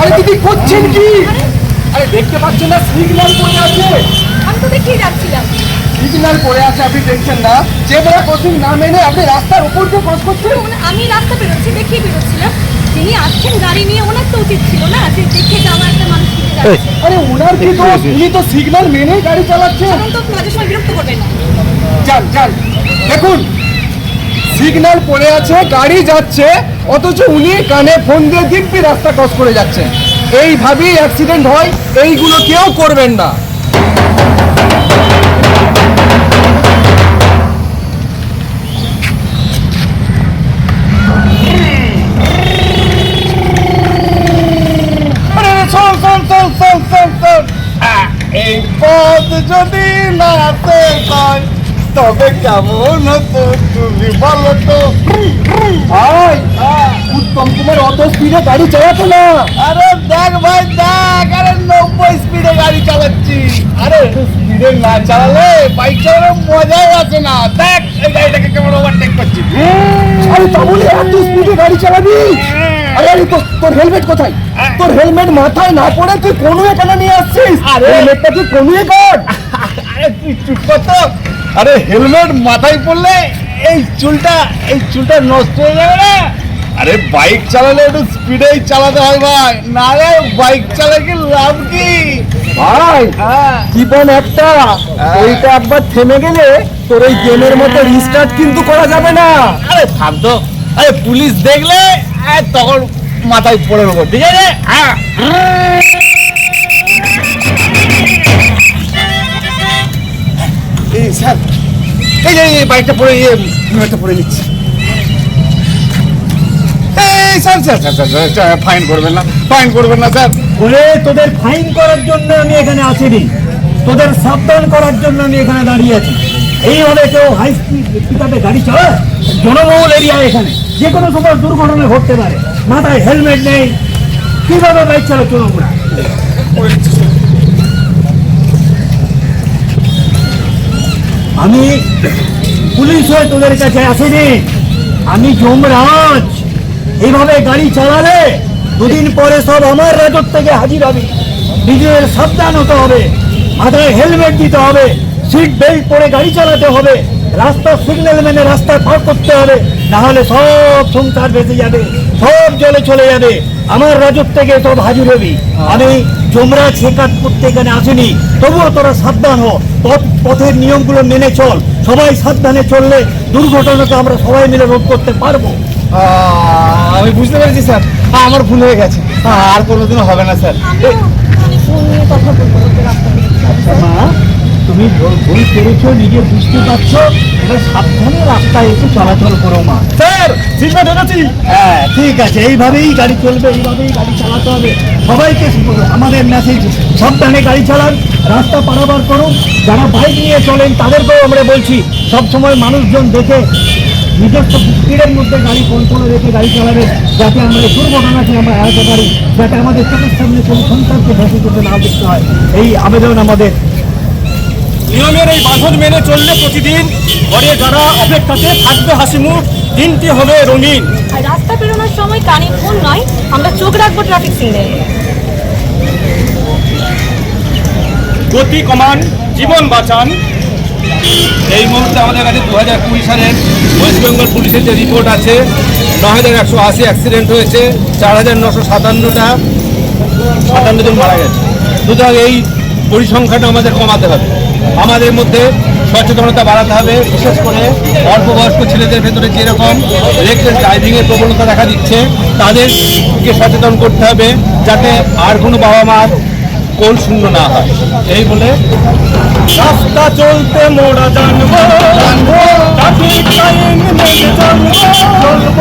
আরে দিদি করছেন কি? আরে দেখতে পাচ্ছেন না সিগন্যাল পড়ে আছে? আমি তো দেখিয়ে যাচ্ছিলাম। সিগন্যাল পড়ে আছে আপনি দেখছেন না? জেব্রা ক্রসিং না মেনে আপনি রাস্তার উপর দিয়ে ক্রস করছেন। আমি রাস্তা বেরোচ্ছি, দেখিয়ে বেরোচ্ছিলাম। যিনি আসছেন গাড়ি নিয়ে, ওনার তো উচিত ছিল না যে দেখে যাওয়া একটা মানুষ দিতে যাচ্ছে। আরে ওনার কি দোষ? উনি তো সিগন্যাল মেনেই গাড়ি চালাচ্ছেন। এখন তো মাঝে সময় বিরক্ত করবেন না। যান যান, দেখুন সিগন্যাল পড়ে আছে, গাড়ি যাচ্ছে, অথচ উনি কানে ফোন দিয়ে দিব্যি রাস্তা ক্রস করে যাচ্ছেন। এইভাবেই অ্যাক্সিডেন্ট হয়, এইগুলো কেউ করবেন না। এই পথ যদি না হয় তবে কেমন হতো তুমি বলো তো ভাই। উত্তম কুমার অত স্পিডে গাড়ি চালাতো না। আরে দেখ ভাই দেখ, আরে 90 স্পিডে গাড়ি চালাচ্ছি। আরে স্পিডে না চালালে বাইক চালানোর মজাই আছে না। দেখ এই গাড়িটাকে কেমন ওভারটেক করছি। আরে তাহলে এত স্পিডে গাড়ি চালাবি? আরে তোর হেলমেট কোথায়? তোর হেলমেট মাথায় না পড়ে তুই কোনো এখানে নিয়ে আসছিস? আরে হেলমেটটা তুই কোনো কর। আরে তুই চুপ কর তো। আরে হেলমেট মাথায় পড়লে এই চুলটা নষ্ট হয়ে যাবে না? আরে বাইক চালালে একটু স্পিডেই চালাতে হয় ভাই, না রে বাইক চালালে কি লাভ কি ভাই? জীবন একটা, এইটা একবার থেমে গেলে তোর এই গেমের মতো রিস্টার্ট কিন্তু করা যাবে না। আরে থাম তো, আরে পুলিশ দেখলে তখন মাথায় পড়ে নেবো, ঠিক আছে? এই স্যার, এই যে বাইকটা পড়ে হেলমেটটা পড়ে নিচ্ছি। এই স্যার ফাইন করবেন না, ফাইন করবেন না স্যার। ওরে তোদের ফাইন করার জন্য আমি এখানে আসিনি, তোদের সাবধান করার জন্য আমি এখানে দাঁড়িয়ে আছি। এইভাবে কেউ হাই স্পিডে গাড়ি চালায়? জনবহুল এরিয়া, এখানে যে কোনো সময় দুর্ঘটনা ঘটতে পারে। মাথায় হেলমেট নেই, কিভাবে বাইক চালাচ্ছ আমরা? আমি পুলিশ হয়ে তোদের কাছে আসিনি, আমি যমরাজ। এইভাবে গাড়ি চালালে দুদিন পরে সব আমার রাজত্ব থেকে হাজির হবে। নিজের সাবধান হতে হবে, মাথায় হেলমেট দিতে হবে, সিট বেল্ট পরে গাড়ি চালাতে হবে, রাস্তার সিগন্যাল মেনে রাস্তা পার করতে হবে, না হলে সব সংসার বেঁচে যাবে, সব জলে চলে যাবে। আমার রাজত্ব থেকে সব হাজির হবি। আমি যমরাজ শেখাত করতে এখানে আসিনি, তবুও তোরা সাবধান হ, পথের নিয়মগুলো মেনে চল। সবাই সাবধানে চললে দুর্ঘটনাকে আমরা সবাই মিলে রোধ করতে পারবো। আমি বুঝতে পেরেছি স্যার, আমার ভুল হয়ে গেছে, আর কোনোদিনও হবে না স্যার। আমি ফোন নিয়ে কথা বলবো রাস্তা দিয়ে। মা, তুমি ভুল করেছো, নিজে বুঝতে পারছো, এবার সাবধানে রাস্তায় একটু চলাচল করো মা। স্যার সিগন্যাল ধরেছি। হ্যাঁ ঠিক আছে, এইভাবেই গাড়ি চলবে, এইভাবেই গাড়ি চালাতে হবে। সবাইকে আমাদের মেসেজ, সাবধানে গাড়ি চালান, রাস্তা পারাবার করুন। যারা বাইক নিয়ে চলেন তাদেরকেও আমরা বলছি, সবসময় মানুষজন দেখে নিজস্ব স্পিডের মধ্যে গাড়ি কন্ট্রোলে রেখে গাড়ি চালাবেন, যাতে আমরা দুর্ঘটনাকে আমরা এড়াতে পারি, যাতে আমাদের চোখের সামনে কোনো সন্তানকে ফাঁসি করতে না দেখতে হয়। এই আবেদন আমাদের। নিয়মের এই বাঁধন মেনে চললে প্রতিদিন ঘরে যারা অপেক্ষাতে থাকবে হাসি মুখ, দিনটি হবে রঙিন। আর রাস্তা বেরোনোর সময় কানে ফোন নয়, আমরা চোখ রাখবো ট্রাফিক সিগন্যাল। গতি কমান, জীবন বাঁচান। এই মুহূর্তে আমাদের কাছে 2020 সালের ওয়েস্ট বেঙ্গল পুলিশের যে রিপোর্ট আছে, 9180 অ্যাক্সিডেন্ট হয়েছে, 4957 জন মারা গেছে। সুতরাং এই পরিসংখ্যানটা আমাদের কমাতে হবে, আমাদের মধ্যে সচেতনতা বাড়াতে হবে। বিশেষ করে অল্প বয়স্ক ছেলেদের ভেতরে যেরকম রেকলেস ড্রাইভিংয়ের প্রবণতা দেখা দিচ্ছে, তাদেরকে সচেতন করতে হবে, যাতে আর কোনো বাবা মার কোল শূন্য না হয়। এই বলে রাস্তা চলতে মোরা জানবো, ট্রাফিক লাইন মেনে চলবো,